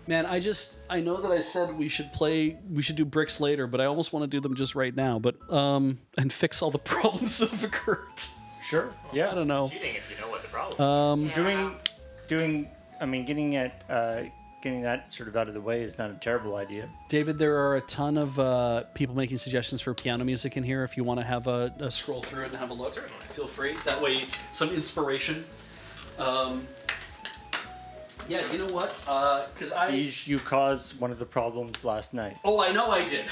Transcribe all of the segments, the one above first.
Man, I know that I said we should do bricks later, but I almost want to do them just right now, but and fix all the problems that have occurred. Sure. Yeah. I don't know. Cheating if you know what the problem is. Getting that sort of out of the way is not a terrible idea. David, there are a ton of people making suggestions for piano music in here. If you want to have a scroll through it and have a look, Certainly. Feel free. That way, some inspiration. Yeah, you know what? Because Beej, you caused one of the problems last night. Oh, I know I did.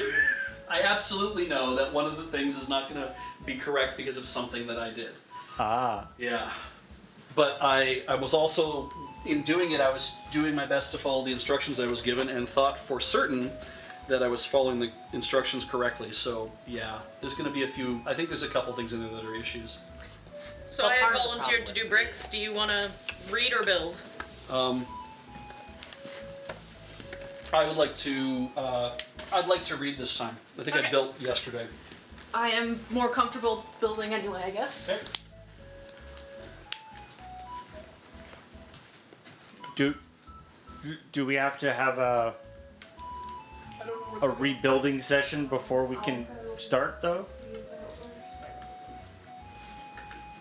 I absolutely know that one of the things is not going to be correct because of something that I did. Ah. Yeah. But I was also, in doing it, I was doing my best to follow the instructions I was given and thought for certain that I was following the instructions correctly. So, yeah, there's going to be I think there's a couple things in there that are issues. So I volunteered to do bricks. Do you want to read or build? I would like to, I'd like to read this time. I think I built yesterday. I am more comfortable building anyway, I guess. Okay. Do we have to have a rebuilding session before we can start, though?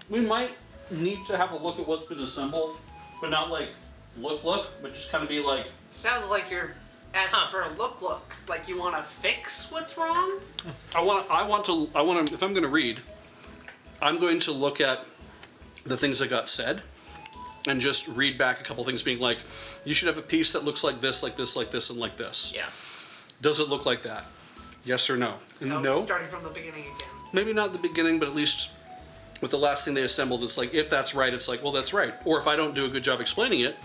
We might need to have a look at what's been assembled, but not like look, but just kind of be like. Sounds like you're asking for a look. Like you want to fix what's wrong? I want to, if I'm going to read, I'm going to look at the things that got said and just read back a couple things being like, you should have a piece that looks like this, like this, like this, and like this. Yeah. Does it look like that? Yes or no? So No. starting from the beginning again. Maybe not the beginning, but at least with the last thing they assembled, it's like, if that's right, it's like, well, that's right. Or if I don't do a good job explaining it,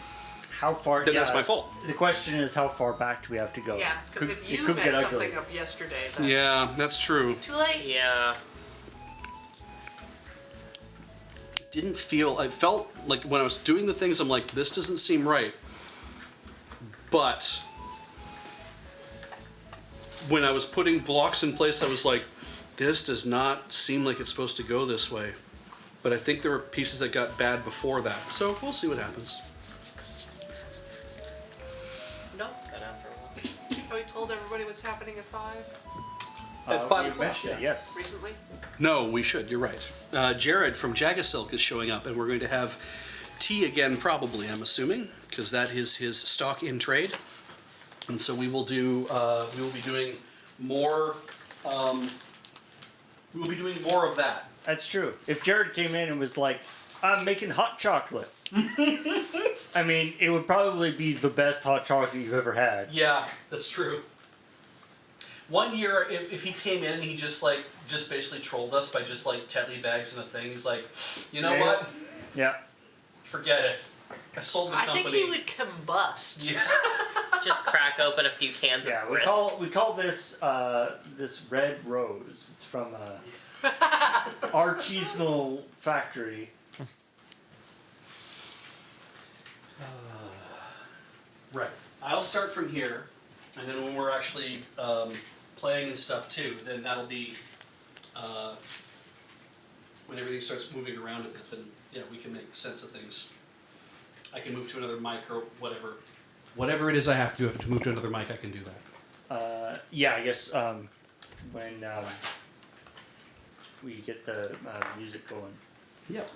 How far? then that's my fault. The question is, how far back do we have to go? Yeah, because if you it could messed get something ugly. up yesterday, then Yeah, that's true. it's too late. Yeah. I felt like when I was doing the things, I'm like, this doesn't seem right. But when I was putting blocks in place, I was like, this does not seem like it's supposed to go this way. But I think there were pieces that got bad before that. So we'll see what happens. Notes got out for a while. Have we told everybody what's happening at 5 At 5 we o'clock, mentioned it, yeah. yes. recently? No, we should. You're right. Jared from Jagasilk is showing up, and we're going to have tea again, probably. I'm assuming, because that is his stock in trade, and so we will do. We will be doing more. We will be doing more of that. That's true. If Jared came in and was like, I'm making hot chocolate. I mean, it would probably be the best hot chocolate you've ever had. Yeah, that's true. One year, if he came in and he just basically trolled us by just like Tetley bags and a thing, he's like, you know what? Yeah. Forget it. I sold the I company. think he would combust. Yeah. Just crack open a few cans Yeah, of we brisk. call this this red rose. It's from artisanal factory. Right. I'll start from here, and then when we're actually playing and stuff too, then that'll be when everything starts moving around a bit. Then yeah, we can make sense of things. I can move to another mic or whatever. Whatever it is I have to do, if to move to another mic, I can do that. Yeah, I guess when we get the music going. Yep.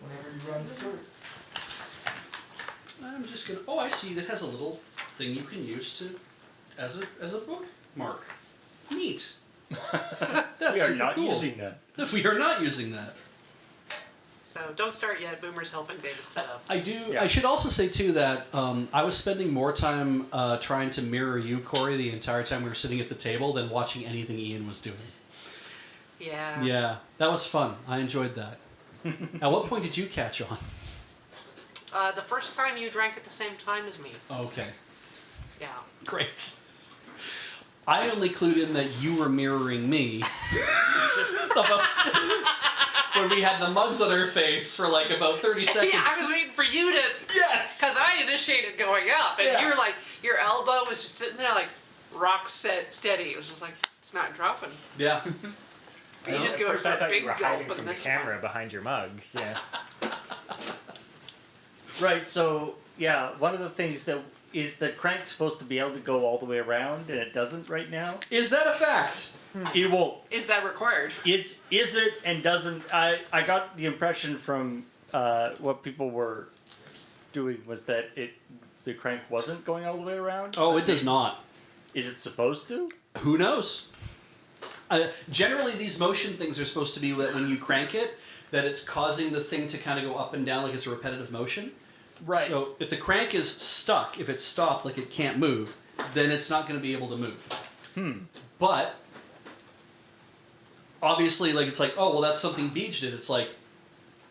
Whenever you run short. I'm just gonna. Oh, I see. That has a little thing you can use to, as a bookmark. Neat. That's We are super not cool. using that. We are not using that. So don't start yet. Boomer's helping David set up. I do. Yeah. I should also say too that I was spending more time trying to mirror you, Corey, the entire time we were sitting at the table than watching anything Ian was doing. Yeah. Yeah, that was fun. I enjoyed that. At what point did you catch on? The first time you drank at the same time as me. Okay, Yeah. great. I only clued in that you were mirroring me about when we had the mugs on our face for like about 30 seconds. Yeah, I was waiting for you to. Yes. Because I initiated going up, and Yeah. you were like, your elbow was just sitting there like rock steady. It was just like, it's not dropping. Yeah. But you just go First for I a thought big you were gulp hiding in from the this camera one. behind your mug. Yeah. Right, so, yeah, one of the things that is the crank's supposed to be able to go all the way around, and it doesn't right now. Is that a fact? It won't. Is that required? Is it and doesn't... I got the impression from what people were doing was that the crank wasn't going all the way around. Oh, it does not. Is it supposed to? Who knows? Generally, these motion things are supposed to be that when you crank it, that it's causing the thing to kind of go up and down like it's a repetitive motion. Right. So if the crank is stuck, if it's stopped, like it can't move, then it's not going to be able to move. But obviously, like it's like, oh, well, that's something Beej did. It's like,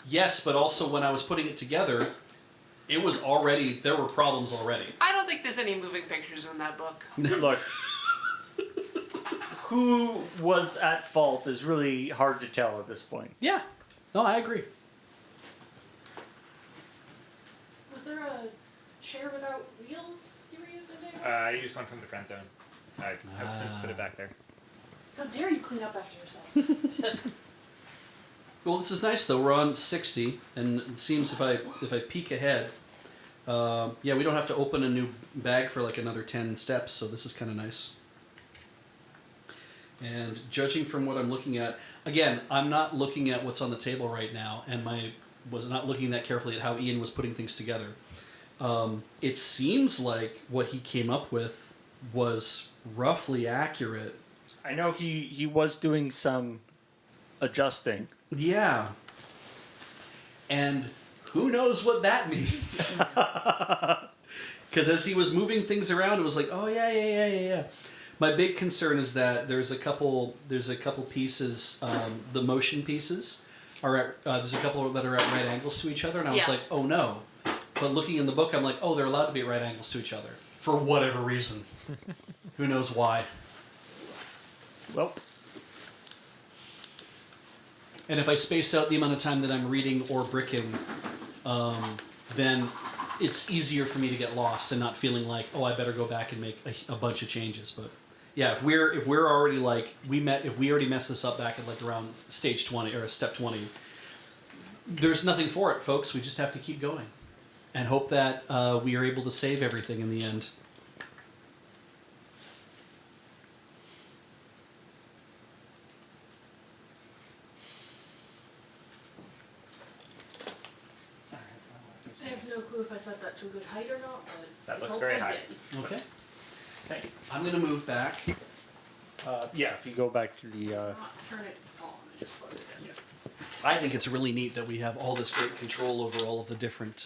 yes, but also when I was putting it together, it was already, there were problems already. I don't think there's any moving pictures in that book. Look, who was at fault is really hard to tell at this point. Yeah. No, I agree. Was there a chair without wheels you were using, David? I used one from the friend zone. I have since put it back there. How dare you clean up after yourself? Well, this is nice though. We're on 60, and it seems if I peek ahead, yeah, we don't have to open a new bag for like another 10 steps. So this is kind of nice. And judging from what I'm looking at, again, I'm not looking at what's on the table right now, and was not looking that carefully at how Ian was putting things together. It seems like what he came up with was roughly accurate. I know he was doing some adjusting. Yeah. And who knows what that means? Because as he was moving things around, it was like, oh yeah. My big concern is that there's a couple pieces, the motion pieces are at, there's a couple that are at right angles to each other, and I was Yeah. like, oh no. But looking in the book, I'm like, oh, they're allowed to be at right angles to each other for whatever reason. Who knows why? Well, And if I space out the amount of time that I'm reading or bricking, then it's easier for me to get lost and not feeling like, oh, I better go back and make a bunch of changes. But yeah, if we're already like if we already messed this up back at like around stage 20 or step 20, there's nothing for it, folks. We just have to keep going and hope that we are able to save everything in the end. I have no clue if I set that to a good height or not, but That looks hope very I high. did. Okay. okay. I'm going to move back. Yeah, if you go back to the... Not turn it on, I just put it in. I think it's really neat that we have all this great control over all of the different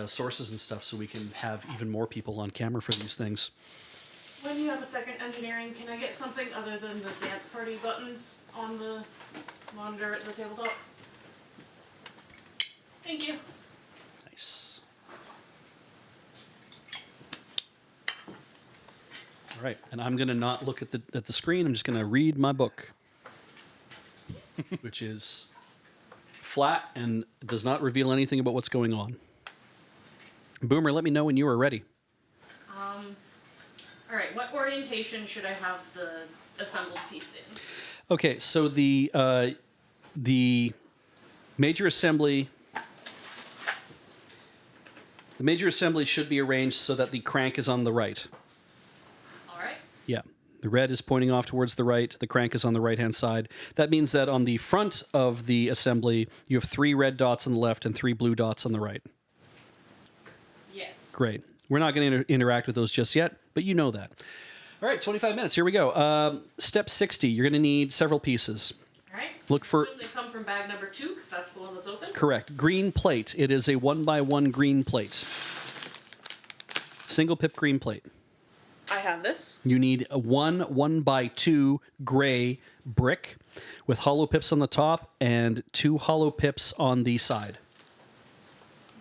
sources and stuff, so we can have even more people on camera for these things. When you have a second engineering, can I get something other than the dance party buttons on the monitor at the tabletop? Thank you. Nice. All right, and I'm gonna not look at the screen. I'm just gonna read my book, which is flat and does not reveal anything about what's going on. Boomer, let me know when you are ready. All right, what orientation should I have the assembled piece in? Okay, so the major assembly. The major assembly should be arranged so that the crank is on the right. All right. Yeah. The red is pointing off towards the right. The crank is on the right-hand side. That means that on the front of the assembly, you have 3 red dots on the left and 3 blue dots on the right. Yes. Great. We're not going to interact with those just yet, but you know that. All right, 25 minutes. Here we go. Step 60. You're going to need several pieces. All right. Look for... Assume they come from bag number 2, because that's the one that's open. Correct. Green plate. It is a 1x1 green plate. Single pip green plate. I have this. You need a 1x2 gray brick with hollow pips on the top and 2 hollow pips on the side.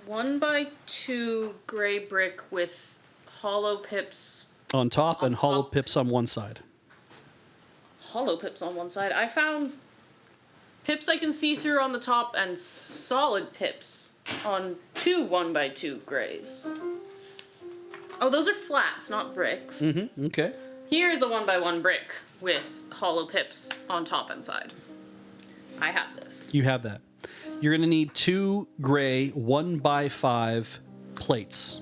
1x2 gray brick with hollow pips. On top On and hollow top. pips on one side. Hollow pips on one side. I found pips I can see through on the top and solid pips on 2 1x2 grays. Oh, those are flats, not bricks. Mm-hmm. Okay. Here is a 1x1 brick with hollow pips on top and side. I have this. You have that. You're going to need 2 gray 1x5 plates.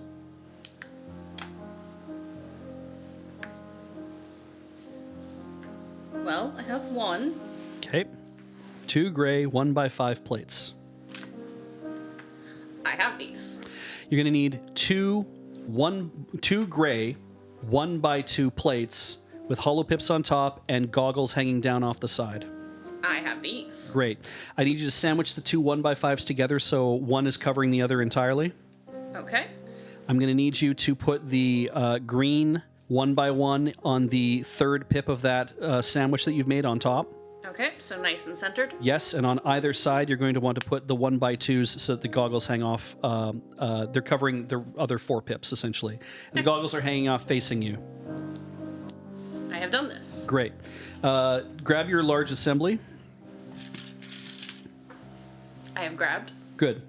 Well, I have 1. Okay. 2 gray 1x5 plates. I have these. You're going to need 2 gray 1x2 plates with hollow pips on top and goggles hanging down off the side. I have these. Great. I need you to sandwich the 2 1x5s together so one is covering the other entirely. Okay. I'm going to need you to put the green 1x1 on the third pip of that sandwich that you've made on top. Okay, so nice and centered. Yes, and on either side, you're going to want to put the 1x2s so that the goggles hang off. They're covering the other 4 pips, essentially. And the goggles are hanging off facing you. I have done this. Great. Grab your large assembly. I have grabbed. Good.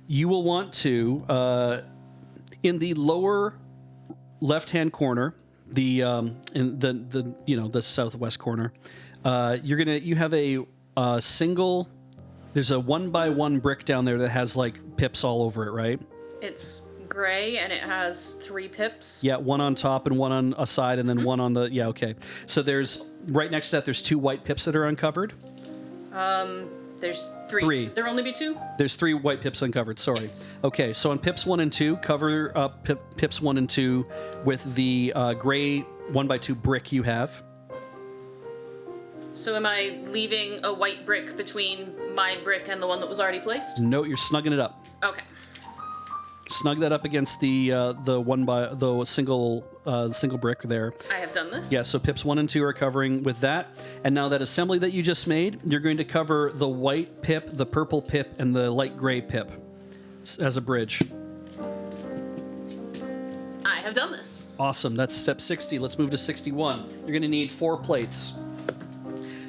You will want to, in the lower left-hand corner, in the southwest corner, you have a single. There's a 1x1 brick down there that has like pips all over it, right? It's gray and it has 3 pips. Yeah, one on top and one on a side, and then one on the. Yeah, okay. So there's right next to that. There's 2 white pips that are uncovered. There's 3. 3. There only be 2? There's 3 white pips uncovered. Sorry. Yes. Okay, so on pips 1 and 2, cover up pips 1 and 2 with the gray 1x2 brick you have. So am I leaving a white brick between my brick and the one that was already placed? No, you're snugging it up. Okay. Snug that up against the single brick there. I have done this. Yeah, so pips 1 and 2 are covering with that. And now that assembly that you just made, you're going to cover the white pip, the purple pip, and the light gray pip as a bridge. I have done this. Awesome. That's step 60. Let's move to 61. You're going to need 4 plates.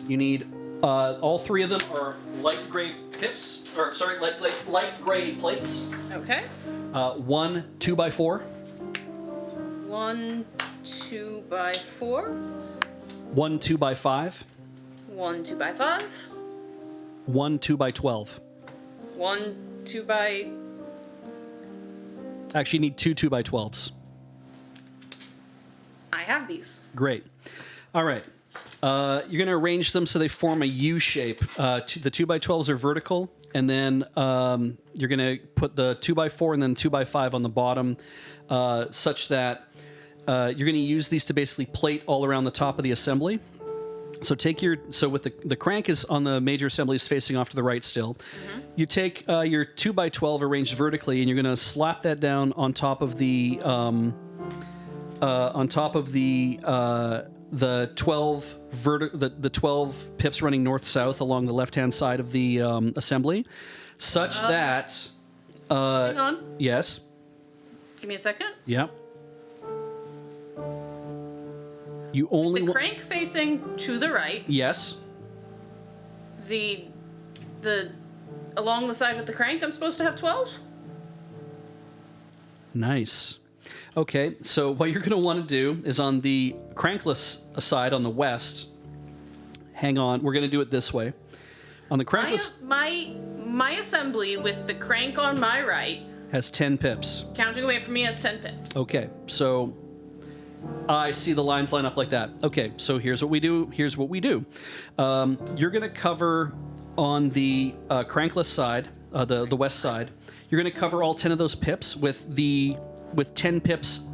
You need all 3 of them are light gray pips, or sorry, light gray plates. Okay. 1 2x4. 1 2x4. 1 2x5. 1 2x5. 1 2x12. 1 2x. Actually, you need 2 2x12s. I have these. Great. All right. You're going to arrange them so they form a U shape. The 2x12s are vertical, and then you're going to put the 2x4 and then 2x5 on the bottom, such that you're going to use these to basically plate all around the top of the assembly. So with the crank is on the major assembly is facing off to the right still. Mm-hmm. You take your 2x12 arranged vertically, and you're going to slap that down on top of the the 12 the 12 pips running north south along the left hand side of the assembly, such that. Hang on. Yes. Give me a second. Yeah. You only The crank facing to the right. Yes. The along the side with the crank, I'm supposed to have 12? Nice. Okay, so what you're going to want to do is on the crankless side on the west. Hang on, we're going to do it this way. On the crankless My assembly with the crank on my right, has 10 pips. counting away from me, has 10 pips. Okay, so I see the lines line up like that. Okay, so here's what we do. You're going to cover on the crankless side, the west side. You're going to cover all 10 of those pips with 10 pips.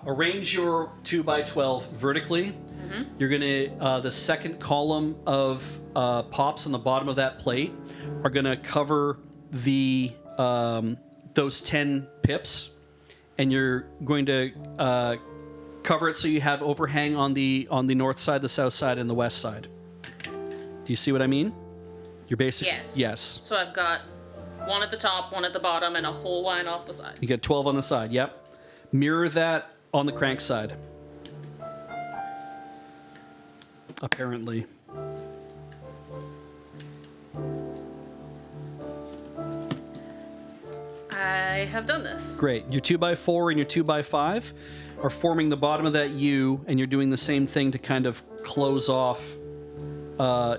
Arrange your 2x12 vertically. Mm-hmm. You're going to the second column of pops on the bottom of that plate are going to cover the those 10 pips. And you're going to cover it so you have overhang on the north side, the south side, and the west side. Do you see what I mean? You're basically yes. So I've got one at the top, one at the bottom, and a whole line off the side. You got 12 on the side. Yep. Mirror that on the crank side. Apparently. I have done this. Great. Your 2x4 and your 2x5 are forming the bottom of that U, and you're doing the same thing to kind of close off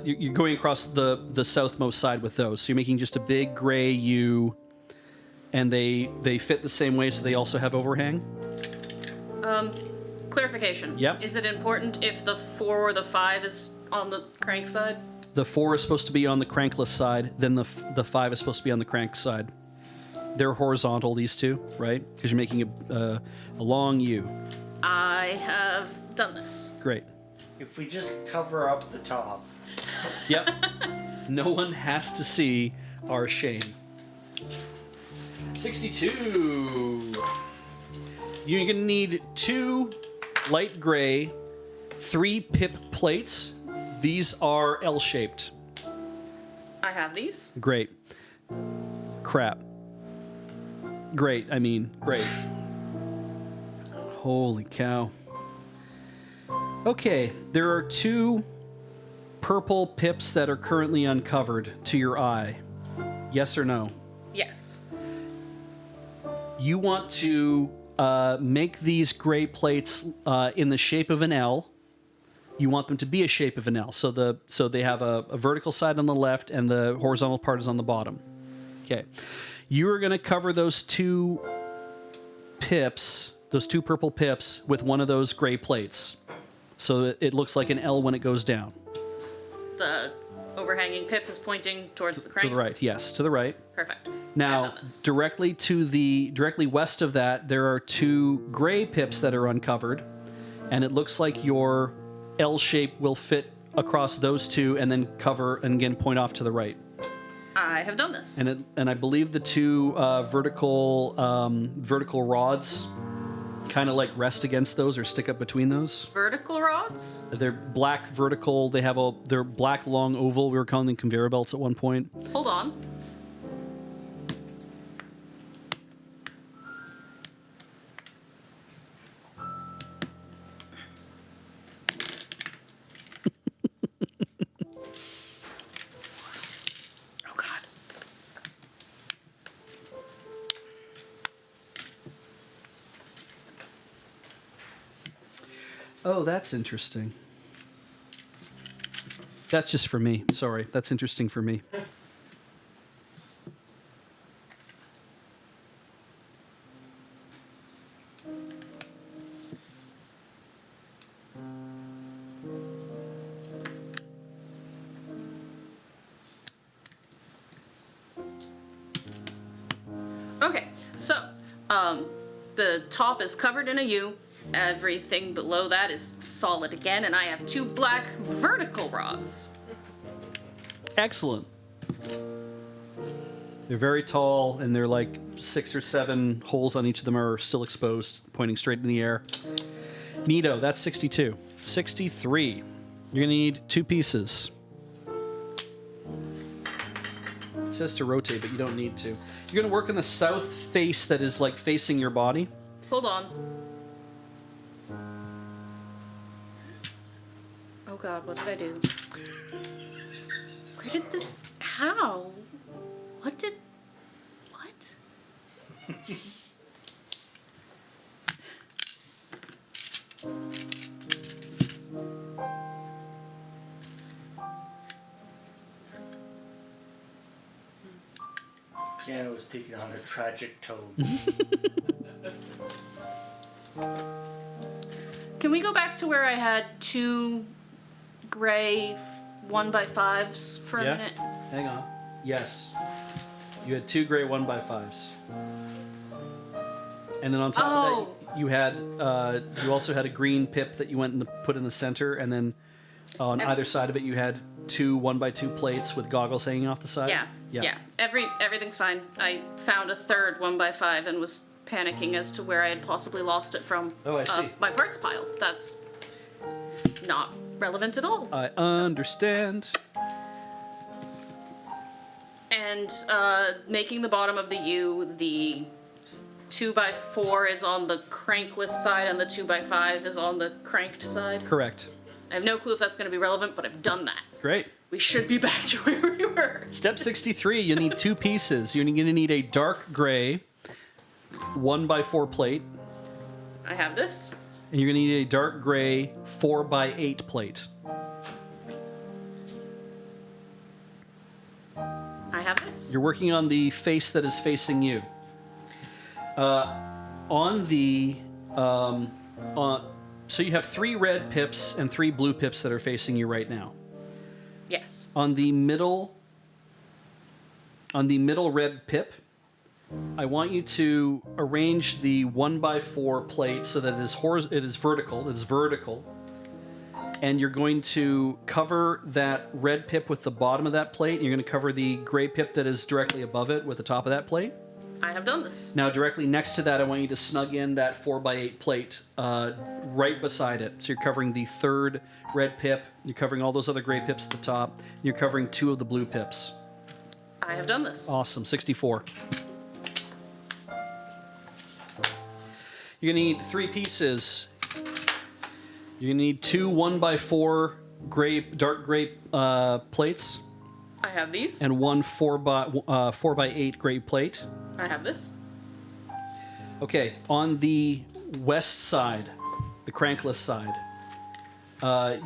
you're going across the southmost side with those. So you're making just a big gray U, and they fit the same way, so they also have overhang. Clarification. Yep. Is it important if the 4 or the 5 is on the crank side? The 4 is supposed to be on the crankless side, then the 5 is supposed to be on the crank side. They're horizontal, these two, right? Because you're making a long U. I have done this. Great. If we just cover up the top. Yep. No one has to see our shame. 62. You're going to need 2 light gray, 3 pip plates. These are L-shaped. I have these. Great. Crap. Great, I mean, great. Holy cow. Okay, there are 2 purple pips that are currently uncovered to your eye. Yes or no? Yes. You want to make these gray plates in the shape of an L. You want them to be a shape of an L. So they have a vertical side on the left and the horizontal part is on the bottom. Okay. You are going to cover those 2 pips, those 2 purple pips, with one of those gray plates. So that it looks like an L when it goes down. The overhanging pip is pointing towards the crank. To the right, yes, to the right. Perfect. I've Now, done this. directly west of that, there are 2 gray pips that are uncovered, and it looks like your L shape will fit across those 2 and then cover and again point off to the right. I have done this. And I believe the 2 vertical rods kind of like rest against those or stick up between those. Vertical rods? They're black vertical. They're black long oval. We were calling them conveyor belts at one point. Hold on. Oh, God. Oh, that's interesting. That's just for me. Sorry, that's interesting for me. Okay, so, the top is covered in a U. Everything below that is solid again, and I have 2 black vertical rods. Excellent. They're very tall, and they're like 6 or 7 holes on each of them are still exposed, pointing straight in the air. Neato, that's 62. 63. You're going to need 2 pieces. It says to rotate, but you don't need to. You're going to work on the south face that is like facing your body. Hold on. Oh God, what did I do? Where did this... How? What? Piano is taking on a tragic tone. Can we go back to where I had 2 gray 1x5s for a minute? Hang on. Yes. You had 2 gray 1x5s. And then on top of that, you also had a green pip that you went and put in the center, and then on either side of it you had 2 1x2 plates with goggles hanging off the side. Yeah. Everything's fine. I found a third 1x5 and was panicking as to where I had possibly lost it from. Oh, I see. My parts pile. That's not relevant at all. I understand. And making the bottom of the U, the 2x4 is on the crankless side and the 2x5 is on the cranked side. Correct. I have no clue if that's going to be relevant, but I've done that. Great. We should be back to where we were. Step 63, you need 2 pieces. You're going to need a dark gray 1x4 plate, I have this. and you're going to need a dark gray 4x8 plate. have this. You're working on the face that is facing you. So you have 3 red pips and 3 blue pips that are facing you right now. Yes. On the middle red pip, I want you to arrange the 1x4 plate so that it is vertical. And you're going to cover that red pip with the bottom of that plate, and you're going to cover the gray pip that is directly above it with the top of that plate. I have done this. Now, directly next to that, I want you to snug in that 4x8 plate right beside it. So you're covering the 3rd red pip, you're covering all those other gray pips at the top, and you're covering 2 of the blue pips. I have done this. Awesome, 64. You're going to need 3 pieces. You're going to need 2 1x4 dark gray plates. I have these. And 1 4x8 gray plate. I have this. Okay, on the west side, the crankless side,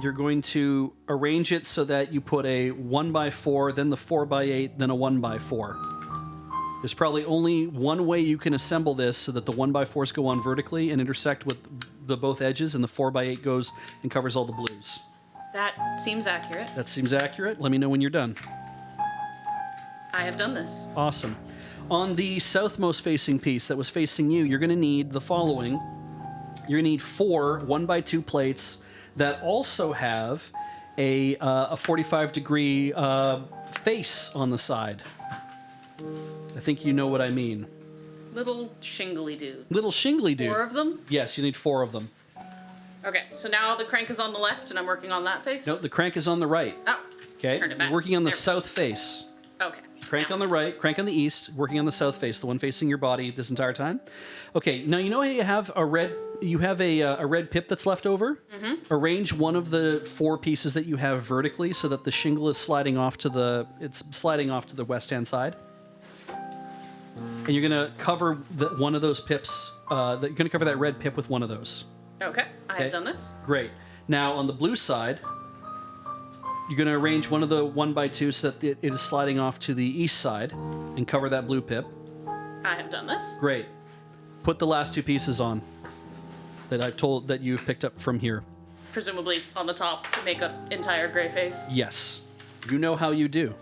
you're going to arrange it so that you put a 1x4, then the 4x8, then a 1x4. There's probably only one way you can assemble this so that the 1x4s go on vertically and intersect with the both edges, and the 4x8 goes and covers all the blues. That seems accurate. That seems accurate. Let me know when you're done. I have done this. Awesome. On the southmost facing piece that was facing you, you're going to need the following. You're going to need 4 1x2 plates that also have a 45-degree face on the side. I think you know what I mean. Little shingly dude. Little shingly dude. 4 of them? Yes, you need 4 of them. Okay, so now the crank is on the left and I'm working on that face? No, the crank is on the right. Oh. Okay? Turn it back. You're working on the There. south face. Okay. Crank now. on the right, crank on the east, working on the south face, the one facing your body this entire time. Okay, now you know how you have a red pip that's left over? Mm-hmm. Arrange one of the 4 pieces that you have vertically so that the shingle is sliding off to the west-hand side. And you're gonna cover one of those pips. You're gonna cover that red pip with one of those. Okay, I Okay. have done this. Great. Now on the blue side, you're going to arrange one of the 1x2 so that it is sliding off to the east side and cover that blue pip. I have done this. Great. Put the last 2 pieces on that you've picked up from here. Presumably on the top to make an entire gray face. Yes. You know how you do.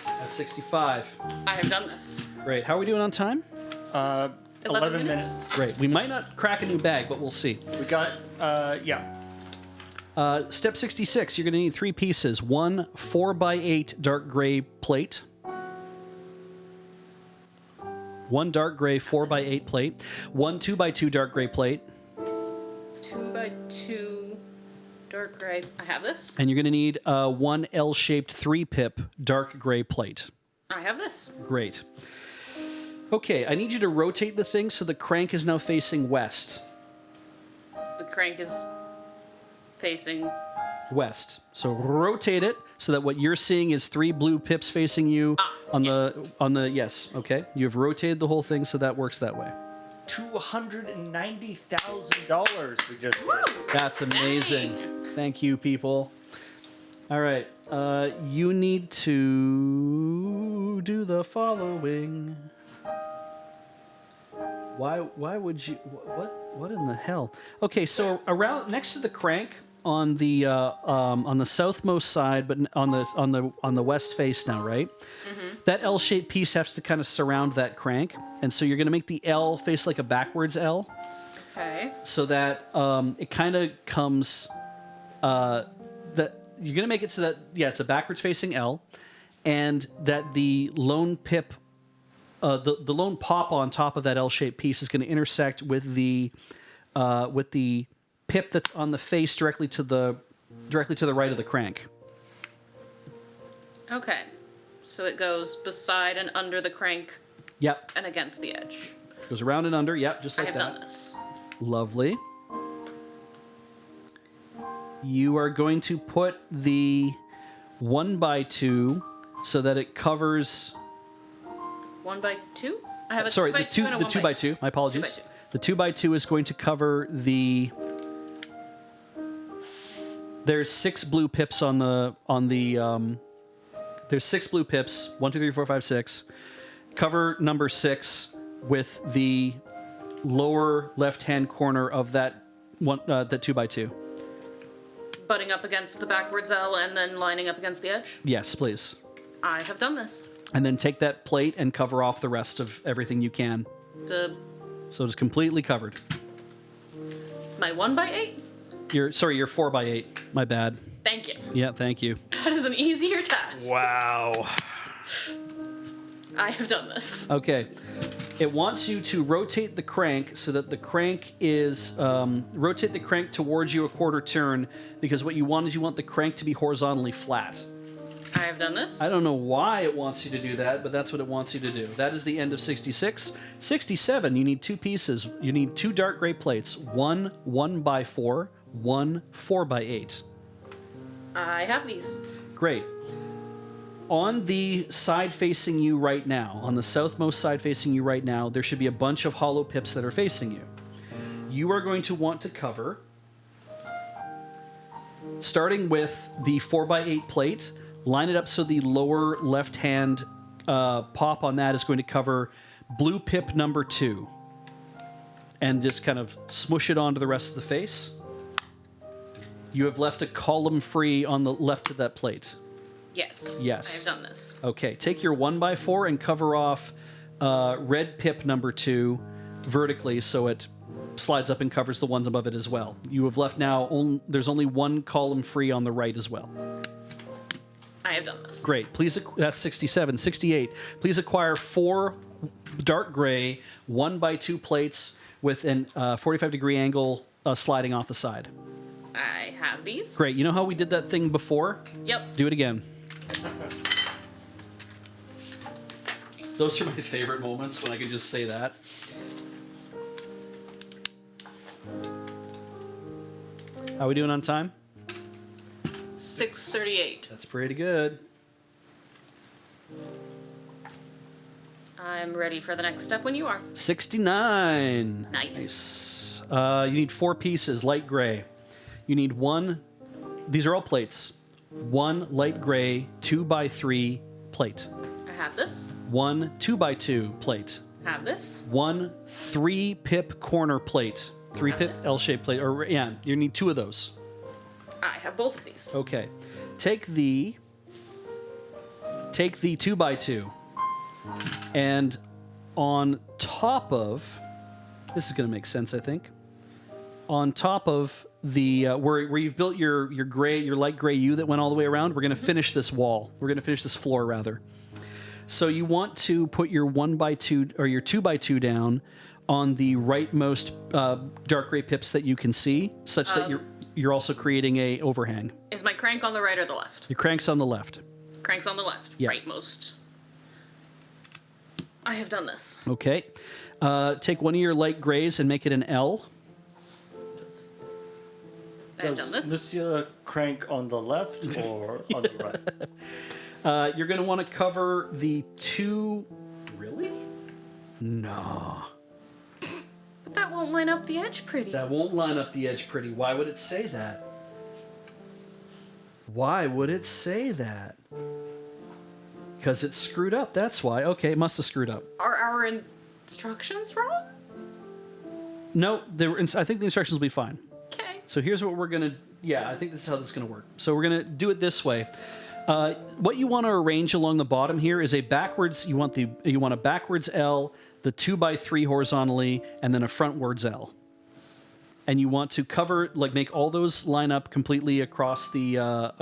That's 65. I have done this. Great. How are we doing on time? 11 minutes. Great. We might not crack a new bag, but we'll see. We got, yeah. Step 66, you're going to need 3 pieces. 1 4x8 dark gray plate. 1 dark gray 4x8 plate. 1 2x2 dark gray plate. 2x2 dark gray. I have this. And you're going to need 1 L-shaped 3-pip dark gray plate. I have this. Great. Okay, I need you to rotate the thing so the crank is now facing west. The crank is facing West. So rotate it so that what you're seeing is 3 blue pips facing you yes, okay. You've rotated the whole thing so that works that way. $290,000 we just did. That's amazing. Dang. Thank you, people. All right, you need to do the following. Why would you? What in the hell? Okay, so around next to the crank on the southmost side, but on the west face now, right? Mm-hmm. That L-shaped piece has to kind of surround that crank, and so you're going to make the L face like a backwards L. okay. So that it kind of comes that you're gonna make it so that it's a backwards facing L, and that the lone pip, the lone pop on top of that L-shaped piece is going to intersect with the pip that's on the face directly to the right of the crank. Okay. So it goes beside and under the crank Yep, and against the edge. goes around and under. Yep, just I like have that. done this. Lovely. You are going to put the 1x2 so that it covers. 1x2? I have a Sorry, 2x2 and a the 2x2. My apologies. 2x2. The 2x2 is going to cover the. There's 6 blue pips on the There's 6 blue pips. 1, 2, 3, 4, 5, 6. Cover number 6 with the lower left-hand corner of that one, the 2x2. Butting up against the backwards L and then lining up against the edge. Yes, please. I have done this. And then take that plate and cover off the rest of everything you can. So it's completely covered. My 1x8? Your 4x8. My bad. Thank you. Yeah, thank you. That is an easier task. Wow. I have done this. Okay. It wants you to rotate the crank so that the crank is rotate the crank towards you a quarter turn, because what you want is you want the crank to be horizontally flat. I have done this. I don't know why it wants you to do that, but that's what it wants you to do. That is the end of 66. 67, you need 2 pieces. You need 2 dark gray plates. One 1x4, one 4x8. I have these. Great. On the side facing you right now, on the southmost side facing you right now, there should be a bunch of hollow pips that are facing you. You are going to want to cover, starting with the 4x8 plate, line it up so the lower left-hand pop on that is going to cover blue pip number 2. And just kind of smush it onto the rest of the face. You have left a column free on the left of that plate. Yes. Yes. I have done this. Okay, take your 1x4 and cover off red pip number 2 vertically so it slides up and covers the ones above it as well. You have left now, there's only 1 column free on the right as well. I have done this. Great. Please, that's 67. 68. Please acquire 4 dark gray 1x2 plates with an 45-degree angle sliding off the side. I have these. Great. You know how we did that thing before? Yep. Do it again. Those are my favorite moments when I can just say that. How are we doing on time? 6:38. That's pretty good. I'm ready for the next step when you are. 69. Nice. You need 4 pieces, light gray. You need 1. These are all plates. 1 light gray 2x3 plate. I have this. 1 2x2 plate. Have this. 1 3 pip corner plate. 3 Have pip this. L-shaped plate. Or yeah, you need 2 of those. I have both of these. Okay. Take the 2x2 and on top of, this is going to make sense, I think. On top of the where you've built your light gray U that went all the way around, we're going to finish this wall. We're going to finish this floor rather. So you want to put your 1x2 or your 2x2 down on the rightmost dark gray pips that you can see, such that you're also creating a overhang. Is my crank on the right or the left? Your crank's on the left. Crank's on the left. Yeah. Rightmost. I have done this. Okay. Take one of your light grays and make it an L. I have done this. Monsieur crank on the left or on the right? You're going to want to cover the 2... Really? No. But that won't line up the edge pretty. That won't line up the edge pretty. Why would it say that? Why would it say that? Because it's screwed up, that's why. Okay, it must have screwed up. Are our instructions wrong? No, I think the instructions will be fine. Okay. So here's what we're going to... Yeah, I think this is how this is going to work. So we're going to do it this way. What you want to arrange along the bottom here is a backwards... You want a backwards L, the 2x3 horizontally, and then a frontwards L. And you want to cover, make all those line up completely across the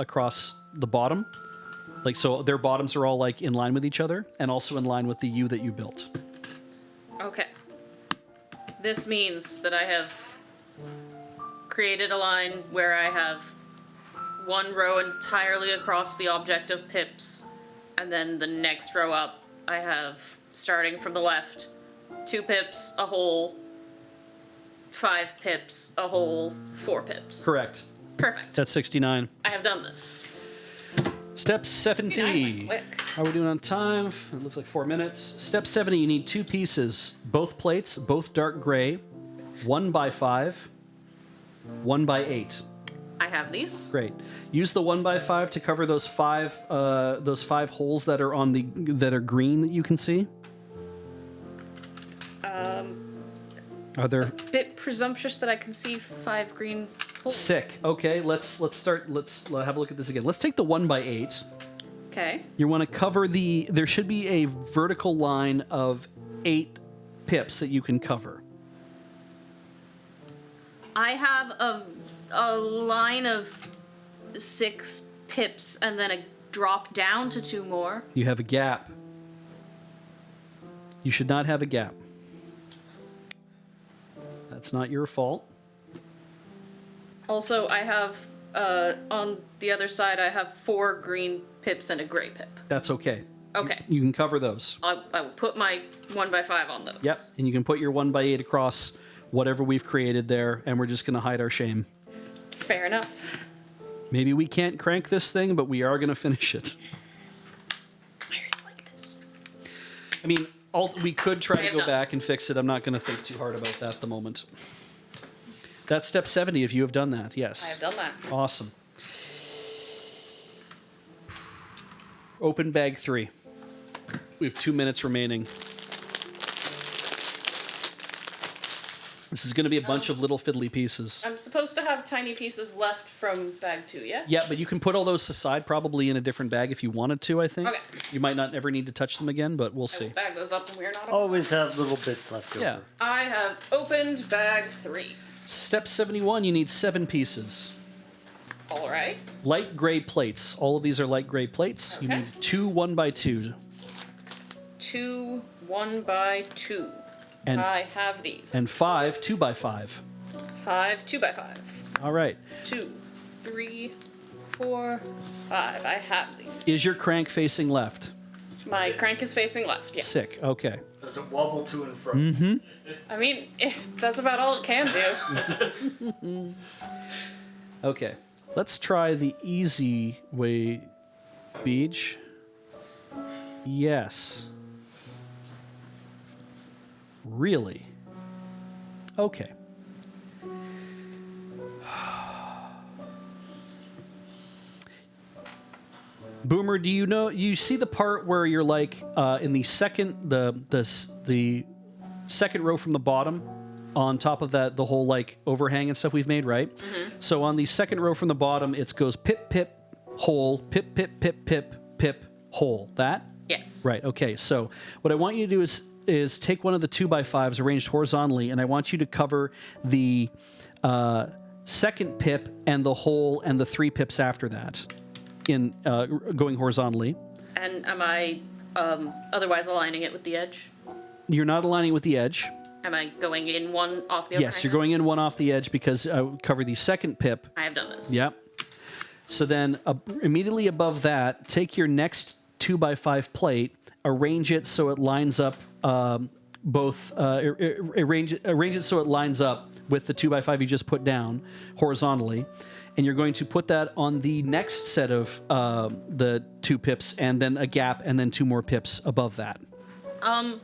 bottom. So their bottoms are all in line with each other, and also in line with the U that you built. Okay. This means that I have created a line where I have one row entirely across the object of pips, and then the next row up I have, starting from the left, 2 pips, a hole, 5 pips, a hole, 4 pips. Correct. Perfect. That's 69. I have done this. Step 70. went quick. How are we doing on time? It looks like 4 minutes. Step 70, you need 2 pieces, both plates, both dark gray, 1x5, 1x8. I have these. Great. Use the 1x5 to cover those five holes that are that are green that you can see. Are there Bit presumptuous that I can see 5 green holes. sick? Okay, let's start. Let's have a look at this again. Let's take the 1x8. Okay. You want to cover there should be a vertical line of 8 pips that you can cover. I have a line of 6 pips and then a drop down to 2 more. You have a gap. You should not have a gap. That's not your fault. Also, I have on the other side I have 4 green pips and a gray pip. That's okay. Okay. You can cover those. I will put my 1x5 on those. Yep. And you can put your 1x8 across whatever we've created there, and we're just going to hide our shame. Fair enough. Maybe we can't crank this thing, but we are going to finish it. I really like this. I mean, we could try I to have go done back this. and fix it. I'm not going to think too hard about that at the moment. That's step 70 if you have done that, yes. I have done that. Awesome. Open bag 3. We have 2 minutes remaining. This is going to be a bunch of little fiddly pieces. I'm supposed to have tiny pieces left from bag 2, yes? Yeah, but you can put all those aside probably in a different bag if you wanted to, I think. Okay. You might not ever need to touch them again, but we'll I see. will bag those up when we're not open. Always have little bits left over. Yeah. I have opened bag 3. Step 71, you need 7 pieces. All right. Light gray plates. All of these are light gray plates. You Okay. need 2 1x2. 2 1x2. And, I have these. and 5 2x5. 5 2x5. All right. 2, 3, 4, 5. I have these. Is your crank facing left? My crank is facing left, yes. Sick. Okay. Does it wobble to and fro? Mm-hmm. I mean, that's about all it can do. Okay. Let's try the easy way, Beej. Yes. Really? Okay. Boomer, do you see the part where you're like in the second the second row from the bottom on top of that the whole like overhang and stuff we've made, right? Mm-hmm. So on the second row from the bottom it goes pip pip hole pip pip pip pip pip hole. That? Yes. Right. Okay. So what I want you to do is take one of the 2x5s arranged horizontally, and I want you to cover the second pip and the hole and the 3 pips after that in going horizontally. And am I otherwise aligning it with the edge? You're not aligning with the edge. Am I going in one off the other? Yes, you're going in one off the edge because I cover the second pip. I have done this. Yep. So then immediately above that, take your next 2x5 plate, arrange it so it lines up arrange it so it lines up with the 2x5 you just put down horizontally, and you're going to put that on the next set of the 2 pips, and then a gap, and then 2 more pips above that. Oh.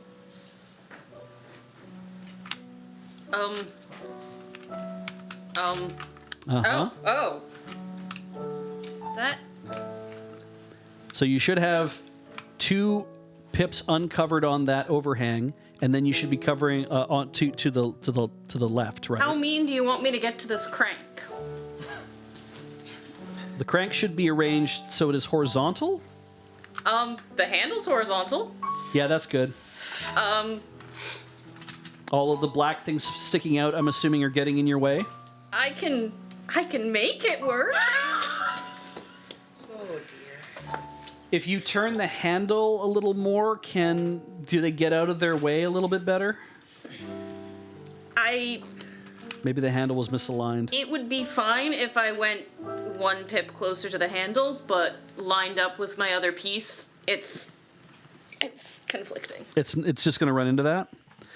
That. So you should have 2 pips uncovered on that overhang, and then you should be covering on to the left, right? How mean do you want me to get to this crank? The crank should be arranged so it is horizontal. The handle's horizontal. Yeah, that's good. All of the black things sticking out, I'm assuming, are getting in your way. I can make it work. Oh dear. If you turn the handle a little more, do they get out of their way a little bit better? Maybe the handle was misaligned. It would be fine if I went 1 pip closer to the handle, but lined up with my other piece, it's conflicting. It's just going to run into that.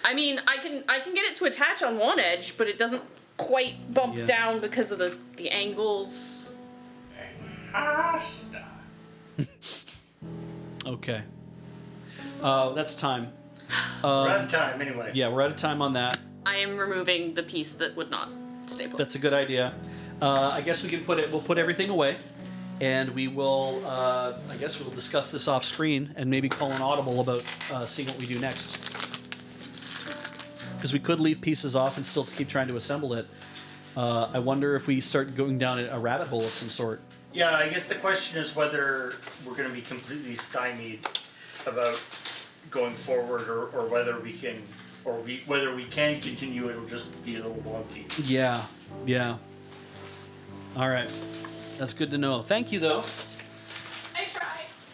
I mean, I can get it to attach on one edge, but it doesn't quite bump Yeah. down because of the angles. Okay. That's time. We're out of time anyway. Yeah, we're out of time on that. I am removing the piece that would not stay put. That's a good idea. I guess we can put it. We'll put everything away, and we will. I guess we'll discuss this off screen and maybe call an audible about seeing what we do next. Because we could leave pieces off and still keep trying to assemble it. I wonder if we start going down a rabbit hole of some sort. Yeah, I guess the question is whether we're going to be completely stymied about going forward, or whether we can, whether we can continue. It'll just be a little wonky. Yeah. All right. That's good to know. Thank you, though.